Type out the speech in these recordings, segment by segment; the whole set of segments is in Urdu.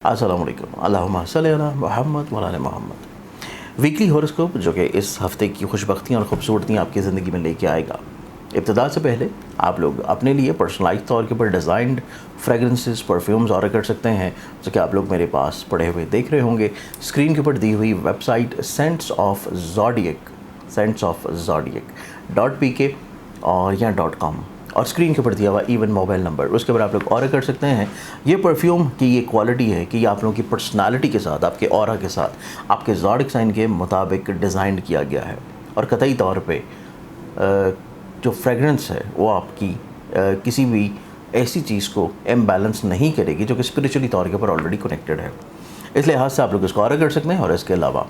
السلام علیکم، اللہم صلی علی محمد وعلی محمد۔ ویکلی ہوراسکوپ جو کہ اس ہفتے کی خوشبختیاں اور خوبصورتیاں آپ کی زندگی میں لے کے آئے گا۔ ابتدا سے پہلے آپ لوگ اپنے لیے پرسنلائز طور کے پر ڈیزائنڈ فریگرنسز پرفیومز آرڈر کر سکتے ہیں، جو کہ آپ لوگ میرے پاس پڑے ہوئے دیکھ رہے ہوں گے۔ اسکرین کے اوپر دی ہوئی ویب سائٹ scentsofzodiac.pk اور یا .com اور اسکرین کے اوپر دیا ہوا ایون موبائل نمبر، اس کے اوپر آپ لوگ آرڈر کر سکتے ہیں۔ یہ پرفیوم کی یہ کوالٹی ہے کہ یہ آپ لوگوں کی پرسنالٹی کے ساتھ، آپ کے اورا کے ساتھ، آپ کے زوڈک سائن کے مطابق ڈیزائن کیا گیا ہے، اور قطعی طور پہ جو فریگرنس ہے وہ آپ کی کسی بھی ایسی چیز کو امبیلنس نہیں کرے گی جو کہ اسپریچولی طور کے اوپر آلریڈی کنیکٹڈ ہے۔ اس لحاظ سے آپ لوگ اس کو آرڈر کر سکتے ہیں۔ اور اس کے علاوہ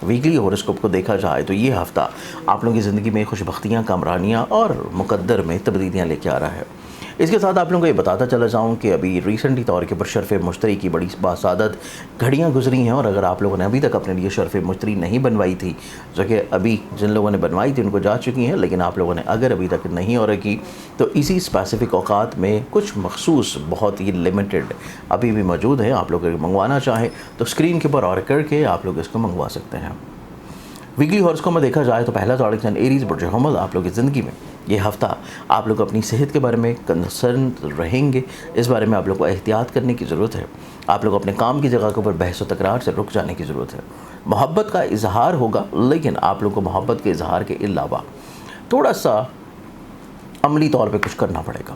ویکلی ہوراسکوپ کو دیکھا جائے تو یہ ہفتہ آپ لوگوں کی زندگی میں خوشبختیاں، کامرانیاں اور مقدر میں تبدیلیاں لے کے آ رہا ہے۔ اس کے ساتھ آپ لوگوں کو یہ بتاتا چلا جاؤں کہ ابھی ریسنٹلی طور کے پر شرف مشتری کی بڑی باسعادت گھڑیاں گزری ہیں، اور اگر آپ لوگوں نے ابھی تک اپنے لیے شرف مشتری نہیں بنوائی تھی، جو کہ ابھی جن لوگوں نے بنوائی تھی ان کو جا چکی ہیں، لیکن آپ لوگوں نے اگر ابھی تک نہیں آرڈر کی تو اسی اسپیسیفک اوقات میں کچھ مخصوص بہت ہی لمیٹڈ ابھی بھی موجود ہے۔ آپ لوگ اگر منگوانا چاہیں تو اسکرین کے اوپر آرڈر کر کے آپ لوگ اس کو منگوا سکتے ہیں۔ ویکلی ہوراسکوپ میں دیکھا جائے تو پہلا زوڈک سائن ایریز برج حمل آپ لوگوں کی زندگی میں یہ ہفتہ آپ لوگ اپنی صحت کے بارے میں کنسرن رہیں گے۔ اس بارے میں آپ لوگ کو احتیاط کرنے کی ضرورت ہے۔ آپ لوگ اپنے کام کی جگہ کے اوپر بحث و تکرار سے رک جانے کی ضرورت ہے۔ محبت کا اظہار ہوگا، لیکن آپ لوگ کو محبت کے اظہار کے علاوہ تھوڑا سا عملی طور پہ کچھ کرنا پڑے گا۔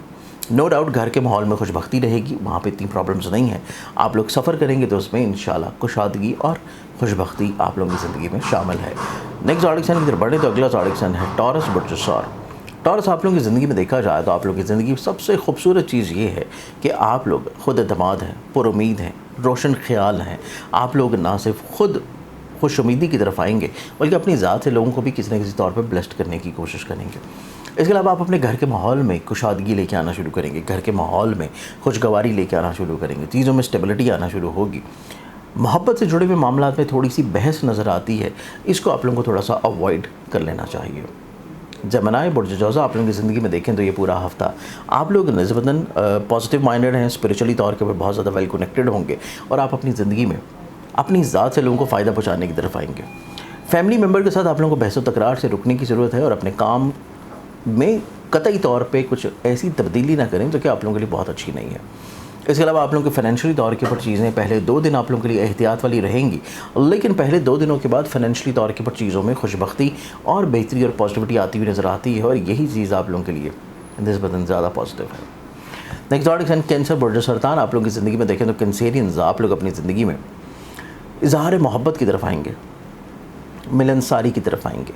نو ڈاؤٹ گھر کے ماحول میں خوشبختی رہے گی، وہاں پہ اتنی پرابلمز نہیں ہیں۔ آپ لوگ سفر کریں گے تو اس میں انشاءاللہ کشادگی اور خوشبختی آپ لوگوں کی زندگی میں شامل ہے۔ نیکسٹ زوڈک سائن کی طرف بڑھیں تو اگلا زوڈک سائن ہے ٹورس برج ثور۔ ٹورس آپ لوگوں کی زندگی میں دیکھا جائے تو آپ لوگوں کی زندگی میں سب سے خوبصورت چیز یہ ہے کہ آپ لوگ خود اعتماد ہیں، پر امید ہیں، روشن خیال ہیں۔ آپ لوگ نہ صرف خود خوش امیدی کی طرف آئیں گے بلکہ اپنی ذات سے لوگوں کو بھی کسی نہ کسی طور پہ بلیسڈ کرنے کی کوشش کریں گے۔ اس کے علاوہ آپ اپنے گھر کے ماحول میں کشادگی لے کے آنا شروع کریں گے، گھر کے ماحول میں خوشگواری لے کے آنا شروع کریں گے، چیزوں میں اسٹیبلٹی آنا شروع ہوگی۔ محبت سے جڑے ہوئے معاملات میں تھوڑی سی بحث نظر آتی ہے، اس کو آپ لوگوں کو تھوڑا سا اوائڈ کر لینا چاہیے۔ جمنائی برج جوزہ آپ لوگوں کی زندگی میں دیکھیں تو یہ پورا ہفتہ آپ لوگ نسبتاً پازیٹیو مائنڈڈ ہیں، اسپریچولی طور کے اوپر بہت زیادہ ویل کنیکٹڈ ہوں گے، اور آپ اپنی زندگی میں اپنی ذات سے لوگوں کو فائدہ پہنچانے کی طرف آئیں گے۔ فیملی ممبر کے ساتھ آپ لوگوں کو بحث و تکرار سے رکنے کی ضرورت ہے، اور اپنے کام میں قطعی طور پہ کچھ ایسی تبدیلی نہ کریں جو کہ آپ لوگوں کے لیے بہت اچھی نہیں ہے۔ اس کے علاوہ آپ لوگوں کے فائنینشلی طور کے اوپر چیزیں پہلے 2 دن آپ لوگوں کے لیے احتیاط والی رہیں گی، لیکن پہلے 2 دنوں کے بعد فائنینشلی طور کے اوپر چیزوں میں خوشبختی اور بہتری اور پازیٹیوٹی آتی ہوئی نظر آتی ہے، اور یہی چیز آپ لوگوں کے لیے نسبتاً زیادہ پازیٹیو ہے۔ نیکسٹ زوڈک سائن کینسر برج سرطان آپ لوگوں کی زندگی میں دیکھیں تو کینسیرینز آپ لوگ اپنی زندگی میں اظہار محبت کی طرف آئیں گے، ملنساری کی طرف آئیں گے۔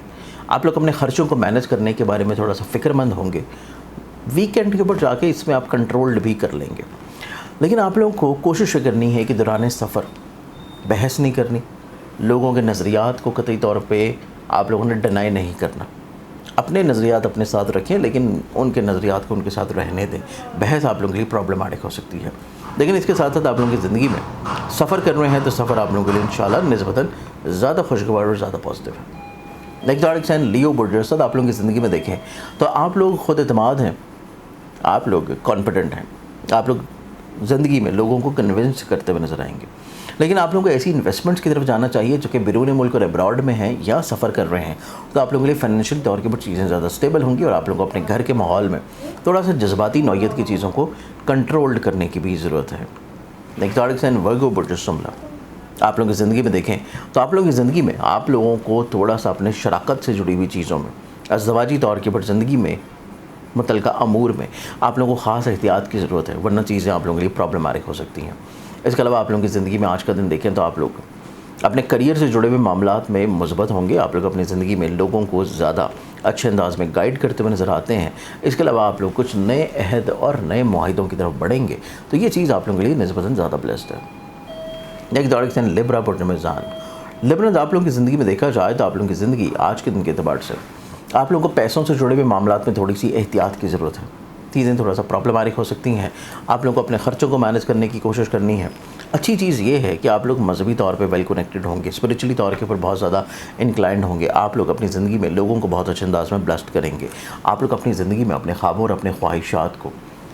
آپ لوگ اپنے خرچوں کو مینج کرنے کے بارے میں تھوڑا سا فکر مند ہوں گے۔ ویکینڈ کے اوپر جا کے اس میں آپ کنٹرولڈ بھی کر لیں گے، لیکن آپ لوگوں کو کوشش کرنی ہے کہ دوران سفر بحث نہیں کرنی، لوگوں کے نظریات کو قطعی طور پہ آپ لوگوں نے ڈینائی نہیں کرنا۔ اپنے نظریات اپنے ساتھ رکھیں، لیکن ان کے نظریات کو ان کے ساتھ رہنے دیں۔ بحث آپ لوگوں کے لیے پرابلمٹک ہو سکتی ہے، لیکن اس کے ساتھ ساتھ آپ لوگوں کی زندگی میں سفر کر رہے ہیں تو سفر آپ لوگوں کے لیے انشاءاللہ نسبتاً زیادہ خوشگوار اور زیادہ پازیٹیو ہے۔ نیکسٹ زوڈک سائن لیو برج اسد آپ لوگوں کی زندگی میں دیکھیں تو آپ لوگ خود اعتماد ہیں، آپ لوگ کانفیڈنٹ ہیں، آپ لوگ زندگی میں لوگوں کو کنونس کرتے ہوئے نظر آئیں گے، لیکن آپ لوگوں کو ایسی انویسٹمنٹس کی طرف جانا چاہیے جو کہ بیرون ملک اور ابراڈ میں ہیں یا سفر کر رہے ہیں، تو آپ لوگوں کے لیے فائنینشیل طور کے اوپر چیزیں زیادہ اسٹیبل ہوں گی، اور آپ لوگوں کو اپنے گھر کے ماحول میں تھوڑا سا جذباتی نوعیت کی چیزوں کو کنٹرولڈ کرنے کی بھی ضرورت ہے۔ نیکسٹ زوڈک سائن ورگو برج سملا آپ لوگوں کی زندگی میں دیکھیں تو آپ لوگوں کی زندگی میں آپ لوگوں کو تھوڑا سا اپنے شراکت سے جڑی ہوئی چیزوں میں، ازدواجی طور کے اوپر زندگی میں متعلقہ امور میں آپ لوگوں کو خاص احتیاط کی ضرورت ہے، ورنہ چیزیں آپ لوگوں کے لیے پرابلمٹک ہو سکتی ہیں۔ اس کے علاوہ آپ لوگوں کی زندگی میں آج کا دن دیکھیں تو آپ لوگ اپنے کریئر سے جڑے ہوئے معاملات میں مثبت ہوں گے، آپ لوگ اپنی زندگی میں لوگوں کو زیادہ اچھے انداز میں گائیڈ کرتے ہوئے نظر آتے ہیں۔ اس کے علاوہ آپ لوگ کچھ نئے عہد اور نئے معاہدوں کی طرف بڑھیں گے، تو یہ چیز آپ لوگوں کے لیے نسبتاً زیادہ بلیسڈ ہے۔ نیکسٹ زوڈک سائن لیبرا برج میزان لیبرنز آپ لوگوں کی زندگی میں دیکھا جائے تو آپ لوگوں کی زندگی آج کے دن کے اعتبار سے آپ لوگوں کو پیسوں سے جڑے ہوئے معاملات میں تھوڑی سی احتیاط کی ضرورت ہے، چیزیں تھوڑا سا پرابلمٹک ہو سکتی ہیں، آپ لوگوں کو اپنے خرچوں کو مینیج کرنے کی کوشش کرنی ہے۔ اچھی چیز یہ ہے کہ آپ لوگ مذہبی طور پہ ویل کنیکٹڈ ہوں گے، اسپریچولی طور کے اوپر بہت زیادہ انکلائنڈ ہوں گے، آپ لوگ اپنی زندگی میں لوگوں کو بہت اچھے انداز میں بلیسڈ کریں گے، آپ لوگ اپنی زندگی میں اپنے خوابوں اور اپنے خواہشات کو